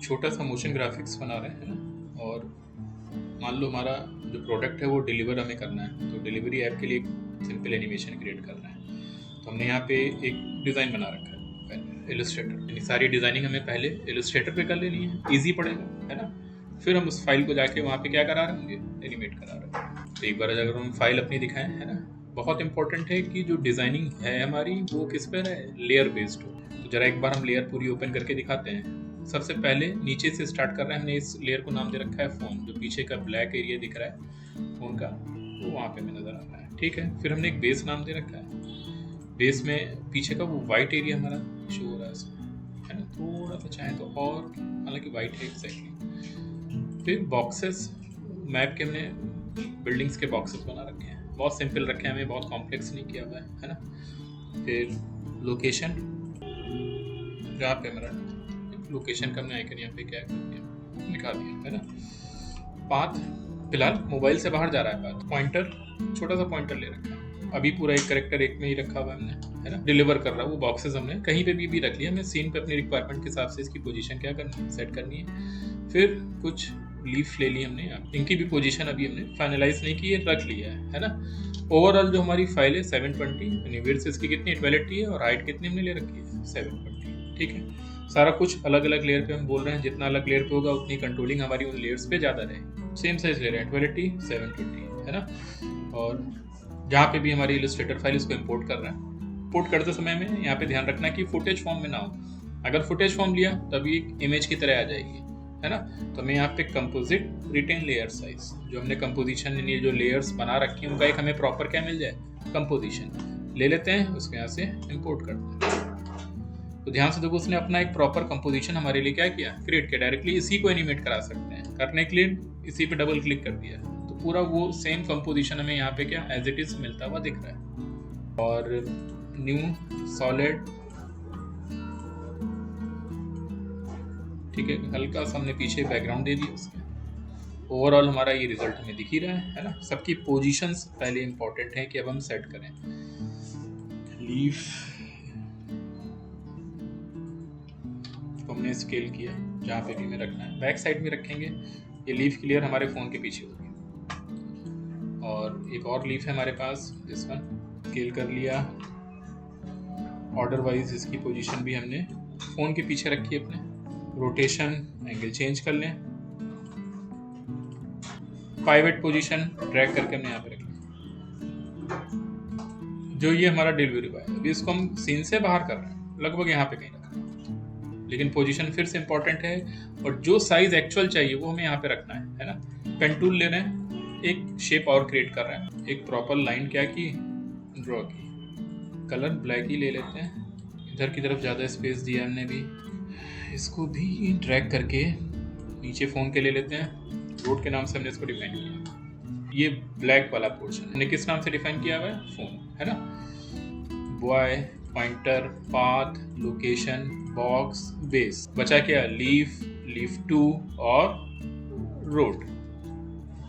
छोटा सा motion graphics बना रहे हैं ना, और मान लो हमारा जो प्रोडक्ट है वो डिलीवर हमें करना है, तो डिलीवरी ऐप के लिए एक सिंपल एनिमेशन क्रिएट करना है। तो हमने यहाँ पे एक डिज़ाइन बना रखा है पहले इलस्ट्रेटर, यानी सारी डिज़ाइनिंग हमें पहले इलस्ट्रेटर पे कर लेनी है, ईजी पड़ेगा, है ना। फिर हम उस फाइल को जाके वहाँ पे क्या करा रहे होंगे, एनिमेट करा रहे हैं। तो एक बार अगर हम फाइल अपनी दिखाएं, है ना, बहुत इंपॉर्टेंट है कि जो डिज़ाइनिंग है हमारी वो किस पर है, लेयर बेस्ड हो। तो जरा एक बार हम लेयर पूरी ओपन करके दिखाते हैं। सबसे पहले नीचे से स्टार्ट कर रहे हैं। हमने इस लेयर को नाम दे रखा है फ़ोन। जो पीछे का ब्लैक एरिया दिख रहा है फ़ोन का, वो वहाँ पे हमें नज़र आ रहा है, ठीक है। फिर हमने एक बेस नाम दे रखा है। बेस में पीछे का वो वाइट एरिया हमारा शो हो रहा है इसमें, है ना। थोड़ा सा चाहे तो और, हालांकि वाइट है एग्जैक्टली। फिर बॉक्सेस, मैप के हमने बिल्डिंग्स के बॉक्सेस बना रखे हैं, बहुत सिंपल रखे हैं, हमें बहुत कॉम्प्लेक्स नहीं किया हुआ है ना। फिर लोकेशन, जहाँ पे हमारा लोकेशन का हमने आइकन यहाँ पे क्या कर दिया, लिखा दिया, है ना। पाथ, फिलहाल मोबाइल से बाहर जा रहा है पाथ। पॉइंटर, छोटा सा पॉइंटर ले रखा है, अभी पूरा एक करेक्टर एक में ही रखा हुआ है हमने, है ना। डिलीवर कर रहा है वो बॉक्सेस हमने कहीं पे भी रख लिया। हमें सीन पे अपनी रिक्वायरमेंट के हिसाब से इसकी पोजीशन क्या करनी है, सेट करनी है। फिर कुछ लीफ ले ली हमने, इनकी भी पोजीशन अभी हमने फाइनलाइज नहीं की है, रख लिया है ना। ओवरऑल जो हमारी फाइल है 720, यानी विड्थ इसकी कितनी 1280 है, और हाइट कितनी हमने ले रखी है 720, ठीक है। सारा कुछ अलग अलग लेयर पे हम बोल रहे हैं, जितना अलग लेयर पे होगा उतनी कंट्रोलिंग हमारी उन लेयर्स पे ज़्यादा रहेगी। सेम साइज ले रहे हैं 1280 720, है ना। और जहाँ पे भी हमारी इलस्ट्रेटर फाइल इसको इंपोर्ट कर रहा है, इंपोर्ट करते समय में यहाँ पे ध्यान रखना कि फुटेज फॉर्म में ना हो। अगर फुटेज फॉर्म लिया तभी एक इमेज की तरह आ जाएगी, है ना। तो हमें यहाँ पे कंपोजिट रिटेन लेयर साइज, जो हमने कंपोजिशन यानी जो लेयर्स बना रखी हैं उनका एक हमें प्रॉपर क्या मिल जाए, कंपोजिशन ले लेते हैं, उसको यहाँ से इंपोर्ट करते हैं। तो ध्यान से देखो, उसने अपना एक प्रॉपर कंपोजिशन हमारे लिए क्या किया, क्रिएट किया। डायरेक्टली इसी को एनिमेट करा सकते हैं, करने के लिए इसी पे डबल क्लिक कर दिया तो पूरा वो सेम कंपोजिशन हमें यहाँ पे क्या एज इट इज मिलता हुआ दिख रहा है। और न्यू सॉलिड, ठीक है, हल्का सा हमने पीछे बैकग्राउंड दे दिया उसके। ओवरऑल हमारा ये रिजल्ट हमें दिख ही रहा है ना। सबकी पोजीशंस पहले इंपॉर्टेंट है कि अब हम सेट करें। लीफ हमने स्केल किया जहाँ पे भी हमें रखना है, बैक साइड में रखेंगे। ये लीफ की लेयर हमारे फ़ोन के पीछे होगी, और एक और लीफ है हमारे पास जिसका स्केल कर लिया। ऑर्डर वाइज इसकी पोजीशन भी हमने फ़ोन के पीछे रखी है अपने। रोटेशन एंगल चेंज कर लें, पाइवेट पोजीशन ड्रैग करके हमने यहाँ पे रख लिया। जो ये हमारा डिलीवरी बॉय है, अभी इसको हम सीन से बाहर कर रहे हैं, लगभग यहाँ पे कहीं रख रहे हैं, लेकिन पोजीशन फिर से इंपॉर्टेंट है। और जो साइज एक्चुअल चाहिए वो हमें यहाँ पे रखना है ना। पेन टूल ले रहे हैं, एक शेप और क्रिएट कर रहे हैं, एक प्रॉपर लाइन क्या की, ड्रॉ की। कलर ब्लैक ही ले लेते हैं, इधर की तरफ ज़्यादा स्पेस दिया हमने भी। इसको भी ड्रैग करके नीचे फ़ोन के ले लेते हैं। रोड के नाम से हमने इसको डिफाइन किया। ये ब्लैक वाला पोर्शन हमने किस नाम से डिफाइन किया हुआ है, फ़ोन, है ना। Boy, pointer, path, location, box, base, बचा क्या, लीफ, लीफ 2 और रोड।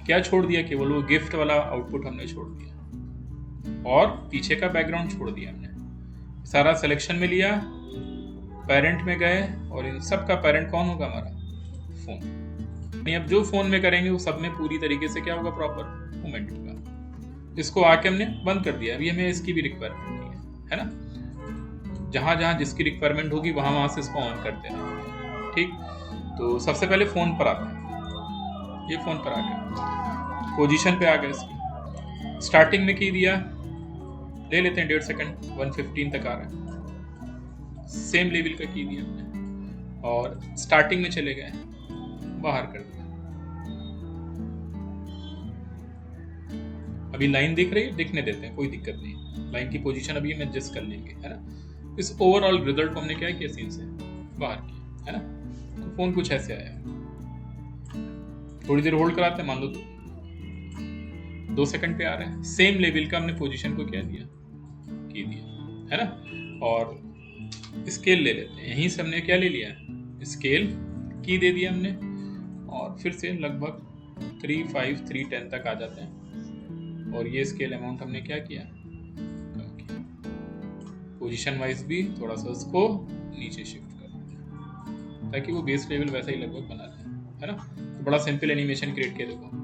क्या छोड़ दिया, केवल वो गिफ्ट वाला आउटपुट हमने छोड़ दिया, और पीछे का बैकग्राउंड छोड़ दिया हमने। सारा सिलेक्शन में लिया, पेरेंट में गए, और इन सब का पेरेंट कौन होगा, हमारा फ़ोन। अब जो फ़ोन में करेंगे वो सब में पूरी तरीके से क्या होगा, प्रॉपर मूवमेंट होगा। इसको आके हमने बंद कर दिया, अभी हमें इसकी भी रिक्वायरमेंट नहीं है ना। जहाँ जहाँ जिसकी रिक्वायरमेंट होगी वहाँ से इसको ऑन करते रहेंगे, ठीक। तो सबसे पहले फ़ोन पर आते हैं, ये फ़ोन पर आ गया, पोजीशन पे आ गया। इसकी स्टार्टिंग में की दिया, ले लेते हैं 1.5 सेकंड, 115 तक आ रहा है। सेम लेवल का की दिया हमने, और स्टार्टिंग में चले गए, बाहर कर दिया। अभी लाइन दिख रही है, दिखने देते हैं, कोई दिक्कत नहीं। लाइन की पोजीशन अभी हम एडजस्ट कर लेंगे, है ना। इस ओवरऑल रिजल्ट को हमने क्या किया, सीन से बाहर किया, है ना। तो फोन कुछ ऐसे आया। थोड़ी देर होल्ड कराते हैं, मान लो 2 सेकंड पे आ रहा है। सेम लेवल का हमने पोजीशन को क्या दिया, की दिया, है ना। और स्केल ले लेते हैं, यहीं से हमने क्या ले लिया, स्केल की दे दिया हमने, और फिर से लगभग 35310 तक आ जाते हैं। और ये स्केल अमाउंट हमने क्या किया, कम किया। पोजीशन वाइज भी थोड़ा सा उसको नीचे शिफ्ट कर दिया ताकि वो बेस लेवल वैसा ही लगभग बना रहे, है ना। तो बड़ा सिंपल एनिमेशन क्रिएट किया, देखो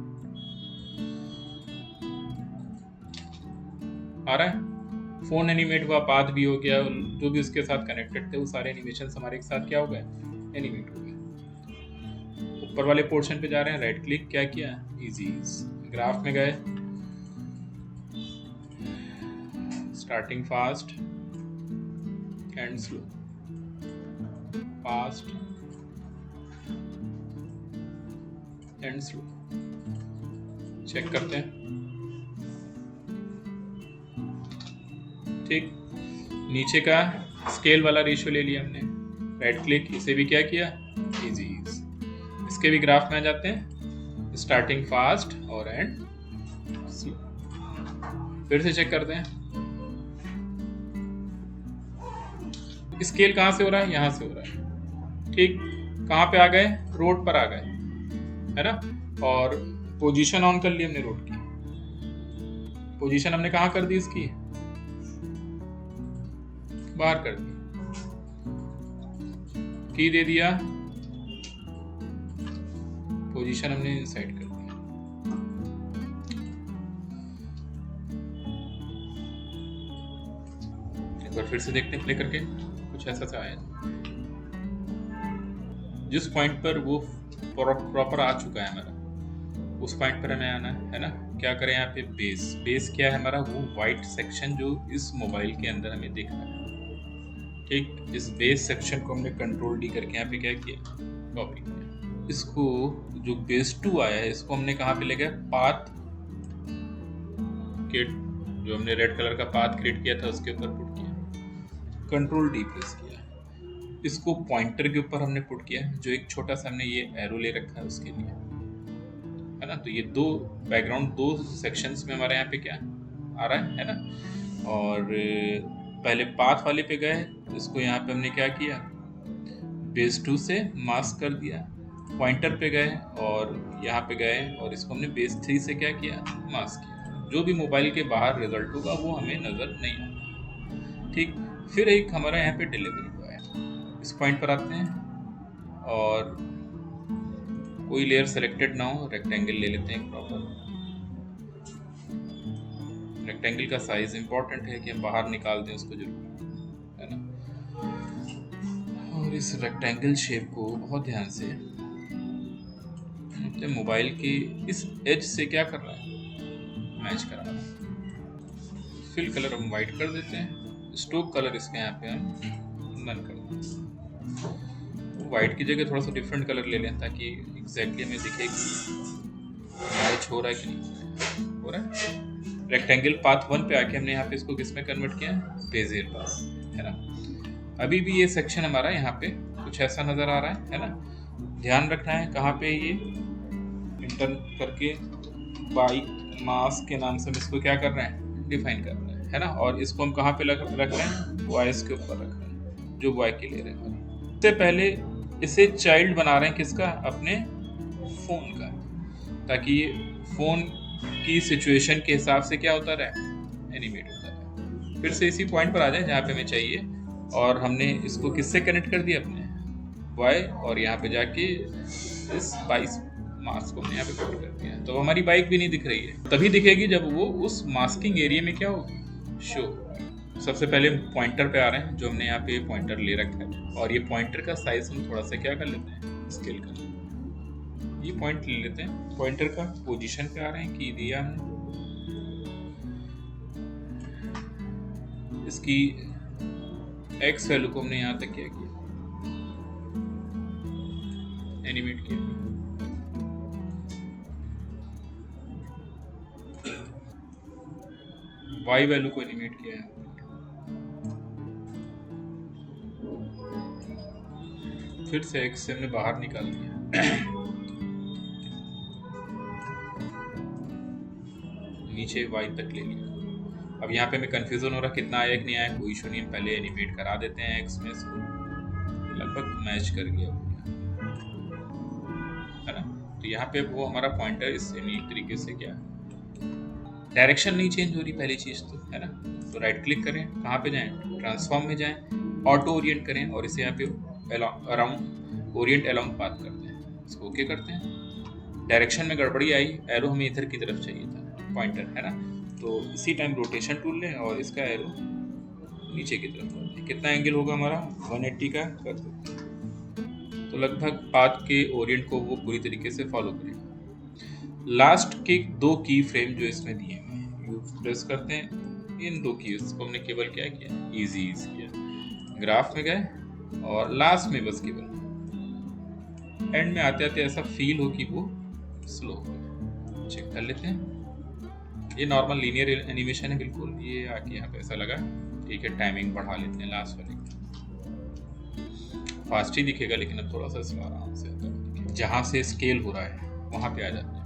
आ रहा है। फोन एनिमेट हुआ, पाथ भी हो गया, जो भी उसके साथ कनेक्टेड थे वो सारे एनिमेशन हमारे एक साथ क्या हो गए, एनिमेट हो गए। ऊपर वाले पोर्शन पे जा रहे हैं, राइट क्लिक क्या किया, इजी ग्राफ में गए, starting fast and slow, fast and slow, check करते हैं। ठीक, नीचे का स्केल वाला रेशियो ले लिया हमने, राइट क्लिक, इसे भी क्या किया, इजी, इसके भी ग्राफ में आ जाते हैं, स्टार्टिंग फास्ट और एंड स्लो। फिर से चेक करते हैं, स्केल कहाँ से हो रहा है, यहाँ से हो रहा है। ठीक, कहाँ पे आ गए, रोड पर आ गए, है ना। और पोजीशन ऑन कर ली हमने, रोड की पोजीशन हमने कहाँ कर दी, इसकी बाहर कर दी, की दे दिया, पोजीशन हमने इनसाइड कर दिया। एक बार फिर से देखते हैं प्ले करके, कुछ ऐसा सा आया, जिस पॉइंट पर वो प्रॉपर आ चुका है हमारा, उस पॉइंट पर हमें आना है ना। क्या करें यहाँ पे, बेस क्या है हमारा, वो वाइट सेक्शन जो इस मोबाइल के अंदर हमें दिख रहा है। ठीक, इस बेस सेक्शन को हमने कंट्रोल डी करके यहाँ पे क्या किया, कॉपी किया। इसको जो बेस 2 आया है, इसको हमने कहाँ पे ले गए, पाथ के जो हमने रेड कलर का पाथ क्रिएट किया था उसके ऊपर पुट किया, कंट्रोल डी प्रेस किया। इसको पॉइंटर के ऊपर हमने पुट किया, जो एक छोटा सा हमने ये एरो ले रखा है उसके लिए, है ना। तो ये दो बैकग्राउंड, दो सेक्शंस में हमारे यहाँ पे क्या आ रहा है ना। और पहले पाथ वाले पे गए, इसको यहाँ पे हमने क्या किया, बेस 2 से मास्क कर दिया, पॉइंटर पे गए और यहाँ पे गए और इसको हमने बेस 3 से क्या किया, मास्क किया। जो भी मोबाइल के बाहर रिजल्ट होगा वो हमें नजर नहीं आएगा। ठीक, फिर एक हमारा यहाँ पे डिलीवरी हुआ है, इस पॉइंट पर आते हैं और कोई लेयर सेलेक्टेड ना हो, रेक्टेंगल ले लेते हैं प्रॉपर। रेक्टेंगल का साइज इंपॉर्टेंट है कि हम बाहर निकाल दें उसको, जरूर है ना। और इस रेक्टेंगल शेप को बहुत ध्यान से अपने मोबाइल के इस एज से क्या कर रहा है, मैच करा रहा है। फिल कलर हम वाइट कर देते हैं, स्ट्रोक कलर इसके यहाँ पे हम नन कर देते हैं। वाइट की जगह थोड़ा सा डिफरेंट कलर ले लें ताकि एग्जैक्टली हमें दिखे कि मैच हो रहा है कि नहीं हो रहा है। रेक्टेंगल पाथ 1 पे आके हमने यहाँ पे इसको किस में कन्वर्ट किया, बेजियर पाथ, है ना। अभी भी ये सेक्शन हमारा यहाँ पे कुछ ऐसा नजर आ रहा है ना। ध्यान रखना है कहाँ पे ये इंटर करके बाइक मास्क के नाम से हम इसको क्या कर रहे हैं, डिफाइन कर रहे हैं, है ना। और इसको हम कहाँ पे रख रहे हैं, वॉइस के ऊपर रख रहे हैं, जो वॉय के लिए रहे हैं। इससे पहले इसे चाइल्ड बना रहे हैं किसका, अपने फोन का, ताकि ये फोन की सिचुएशन के हिसाब से क्या होता रहे, एनिमेट होता रहे। फिर से इसी पॉइंट पर आ जाए जहाँ पे हमें चाहिए, और हमने इसको किससे कनेक्ट कर दिया, अपने वाई, और यहाँ पे जाके इस बाइक मास्क को हमने यहाँ पे कट कर दिया। तो हमारी बाइक भी नहीं दिख रही है, तभी दिखेगी जब वो उस मास्किंग एरिया में क्या होगी, शो। सबसे पहले पॉइंटर पे आ रहे हैं, जो हमने यहाँ पे पॉइंटर ले रखा है, और ये पॉइंटर का साइज हम थोड़ा सा क्या कर लेते हैं, स्केल कर लेते हैं। ये पॉइंट ले लेते हैं, पॉइंटर का पोजीशन पे आ रहे हैं, की दिया हमने, इसकी एक्स वैल्यू को हमने यहाँ तक क्या किया, एनिमेट किया। वाई वैल्यू को एनिमेट किया है, फिर से एक्स से हमने बाहर निकाल दिया, नीचे वाई तक ले लिया। अब यहाँ पे हमें कंफ्यूजन हो रहा है कितना आया कि नहीं आया, कोई इशू नहीं, पहले एनिमेट करा देते हैं एक्स में इसको, लगभग मैच कर गया, है ना। तो यहाँ पे वो हमारा पॉइंटर इस तरीके से क्या, डायरेक्शन नहीं चेंज हो रही, पहली चीज तो, है ना। तो राइट क्लिक करें, कहाँ पे जाएं, ट्रांसफॉर्म में जाएं, ऑटो ओरिएंट करें और इसे यहाँ पे अराउंड ओरिएंट अलोंग पाथ करते हैं, इसको ओके करते हैं। डायरेक्शन में गड़बड़ी आई, एरो हमें इधर की तरफ चाहिए था, पॉइंटर है ना, तो इसी टाइम रोटेशन टूल लें और इसका एरो नीचे की तरफ कर दें। कितना एंगल होगा हमारा 180 का कर देते हैं, तो लगभग पाथ के ओरिएंट को वो पूरी तरीके से फॉलो करेगा। लास्ट के 2 की फ्रेम जो इसमें दिए हुए हैं प्रेस करते हैं, इन 2 कीज को हमने केवल क्या किया, इजी किया, ग्राफ में गए और लास्ट में बस केवल एंड में आते आते ऐसा फील हो कि वो स्लो हो गया। चेक कर लेते हैं, ये नॉर्मल लीनियर एनिमेशन है बिल्कुल, ये आके यहाँ पे ऐसा लगा, ठीक है, टाइमिंग बढ़ा लेते हैं लास्ट वाले की, फास्ट ही दिखेगा लेकिन अब थोड़ा सा स्लो आराम से आता, जहाँ से स्केल हो रहा है वहाँ पे आ जाते हैं,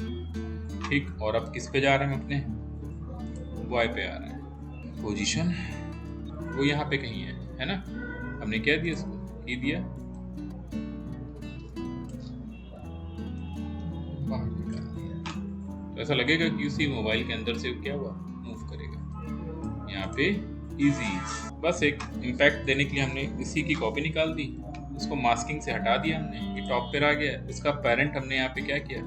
ठीक। और अब किस पे जा रहे हैं, अपने वाई पे आ रहे हैं, पोजीशन वो यहाँ पे कहीं है ना, हमने क्या दिया इसको, की दिया, तो ऐसा लगेगा कि उसी मोबाइल के अंदर से क्या हुआ, मूव करेगा। यहाँ पे इजी, बस एक इम्पैक्ट देने के लिए हमने इसी की कॉपी निकाल दी, उसको मास्किंग से हटा दिया हमने, ये टॉप पे आ गया। इसका पेरेंट हमने यहाँ पे क्या किया,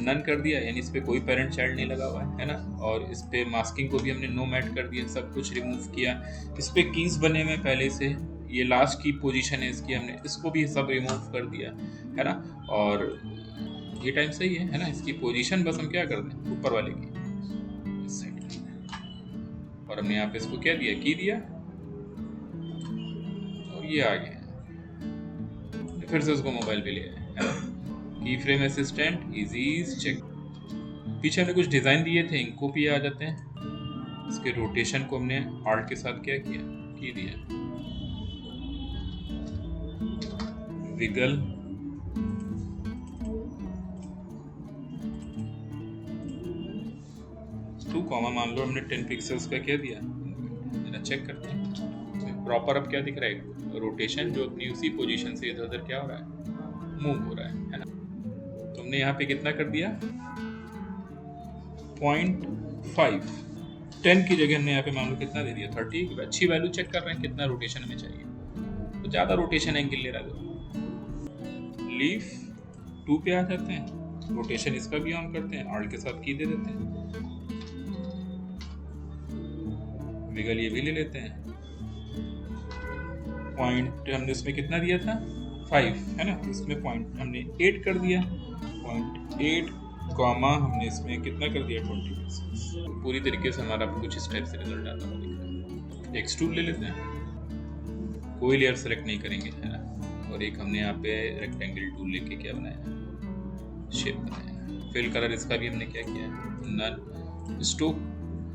नन कर दिया, यानी इस पे कोई पेरेंट चाइल्ड नहीं लगा हुआ है ना, और इस पे मास्किंग को भी हमने नो मैट कर दिया, सब कुछ रिमूव किया। इस पे कीज बने हुए पहले से, ये लास्ट की पोजीशन है इसकी, हमने इसको भी सब रिमूव कर दिया है ना, और ये टाइम सही है ना, इसकी पोजीशन बस हम क्या कर दें, ऊपर वाले की इस साइड, और हमने यहाँ पे इसको क्या दिया, की दिया, और ये आ गया, फिर से उसको मोबाइल पे ले आए है ना, की फ्रेम असिस्टेंट इजी चेक। पीछे हमने कुछ डिजाइन दिए थे, इनको भी आ जाते हैं, इसके रोटेशन को हमने आर्ट के साथ क्या किया, की दिया, विगल, टू कॉमा मान लो हमने 10 पिक्सल्स का क्या दिया, चेक करते हैं प्रॉपर अब क्या दिख रहा है, रोटेशन जो अपनी उसी पोजीशन से इधर उधर क्या हो रहा है, मूव हो रहा है ना। तो हमने यहाँ पे कितना कर दिया, 0.5, 10 की जगह हमने यहाँ पे मान लो कितना दे दिया, 30। अच्छी वैल्यू चेक कर रहे हैं कितना रोटेशन हमें चाहिए, तो ज़्यादा रोटेशन एंगल ले रहा है, लीफ 2 पे आ जाते हैं, रोटेशन इसका भी ऑन करते हैं, आर्ट के साथ की दे देते हैं, विगल ये भी ले लेते हैं, पॉइंट हमने इसमें कितना दिया था, 5 है ना, इसमें पॉइंट हमने 8 कर दिया, 0.8 कॉमा हमने इसमें कितना कर दिया, 20। पूरी तरीके से हमारा कुछ इस टाइप से रिजल्ट आता हुआ दिख रहा है। एक्सट्रूड ले लेते हैं, कोई लेयर सेलेक्ट नहीं करेंगे है ना, और एक हमने यहाँ पे रेक्टेंगल टूल लेके क्या बनाया, शेप बनाया। फिल कलर इसका भी हमने क्या किया, नन, स्ट्रोक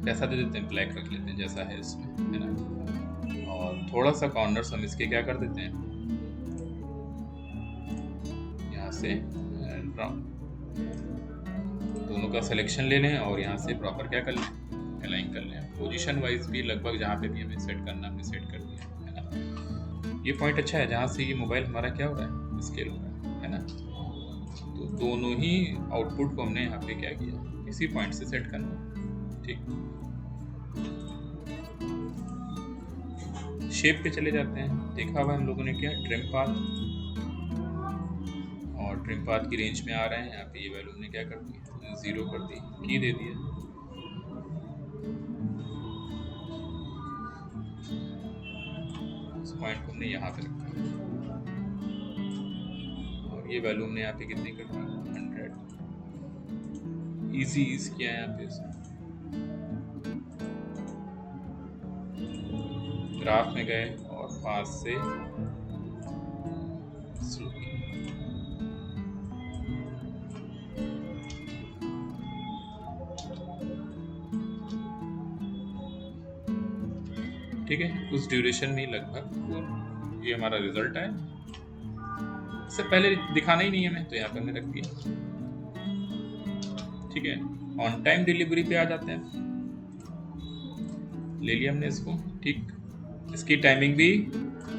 ऐसा दे देते हैं, ब्लैक रख लेते हैं जैसा है इसमें है ना, और थोड़ा सा कॉर्नर्स हम इसके क्या कर देते हैं, यहाँ से राउंड, दोनों का सिलेक्शन ले लें और यहाँ से प्रॉपर क्या कर लें, अलाइन कर लें। पोजीशन वाइज भी लगभग जहाँ पे भी हमें सेट करना हमने सेट कर दिया है ना। ये पॉइंट अच्छा है जहाँ से ये मोबाइल हमारा क्या हो रहा है, स्केल हो रहा है ना, तो दोनों ही आउटपुट को हमने यहाँ पे क्या किया, इसी पॉइंट से सेट करना, ठीक। शेप पे चले जाते हैं, देखा हुआ हम लोगों ने क्या, ट्रिम पाथ, और ट्रिम पाथ की रेंज में आ रहे हैं, यहाँ पे ये वैल्यू हमने क्या कर दी, 0 कर दी, की दे दिया, इस पॉइंट को हमने यहाँ पे रखा, और ये वैल्यू हमने यहाँ पे कितनी कर दी, 100। इजी इज किया है यहाँ पे, ग्राफ में गए और पास से स्लो किया, ठीक है, कुछ ड्यूरेशन में लगभग ये हमारा रिजल्ट है। इससे पहले दिखाना ही नहीं है हमें, तो यहाँ पर हमने रख दिया, ठीक है। ऑन टाइम डिलीवरी पे आ जाते हैं, ले लिया हमने इसको, ठीक। इसकी टाइमिंग भी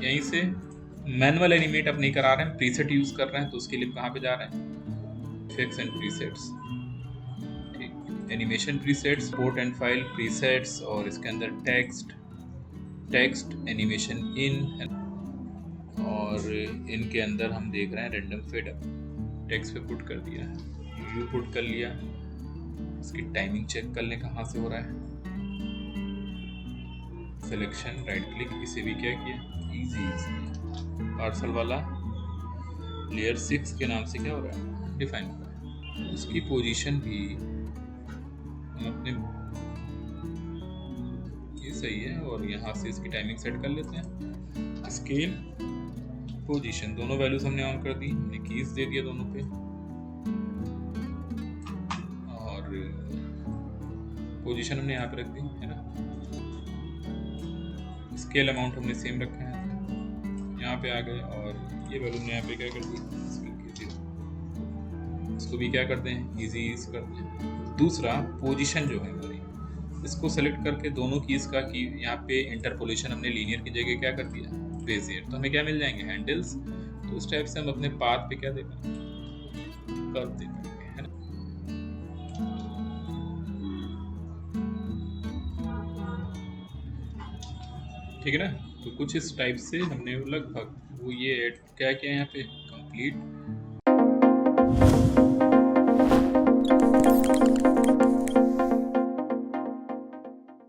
यहीं से, मैनुअल एनिमेट अब नहीं करा रहे हैं, प्रीसेट यूज कर रहे हैं, तो उसके लिए कहाँ पे जा रहे हैं, इफेक्ट्स एंड प्रीसेट्स, ठीक। Animation presets, port and file presets, और इसके अंदर टेक्स्ट एनिमेशन इन, और इनके अंदर हम देख रहे हैं रैंडम फेड टेक्स्ट पे पुट कर दिया है, यू पुट कर लिया। इसकी टाइमिंग चेक कर लें कहाँ से हो रहा है। सिलेक्शन, राइट क्लिक, इसे भी क्या किया, इजी पार्सल वाला लेयर 6 के नाम से क्या हो रहा है, डिफाइन हो रहा है। उसकी पोजीशन भी हम अपने ये सही है, और यहाँ से इसकी टाइमिंग सेट कर लेते हैं। स्केल, पोजीशन, दोनों वैल्यूज हमने ऑन कर दी, हमने कीज दे दिया दोनों पे, और पोजीशन हमने यहाँ पे रख दी है ना। स्केल अमाउंट हमने सेम रखा है, यहाँ पे आ गए, और ये वैल्यू हमने यहाँ पे क्या कर दी, इसको भी क्या करते हैं, इजी करते हैं। दूसरा पोजीशन जो है हमारी, इसको सेलेक्ट करके दोनों कीज का की यहाँ पे इंटरपोलेशन हमने लीनियर की जगह क्या कर दिया, बेजियर, तो हमें क्या मिल जाएंगे, हैंडल्स। तो उस टाइप से हम अपने पाथ पे क्या दे पाएंगे, कर्व दे पाएंगे, है ना। ठीक है ना। तो कुछ इस टाइप से हमने लगभग वो ये क्या किया यहाँ पे, कंप्लीट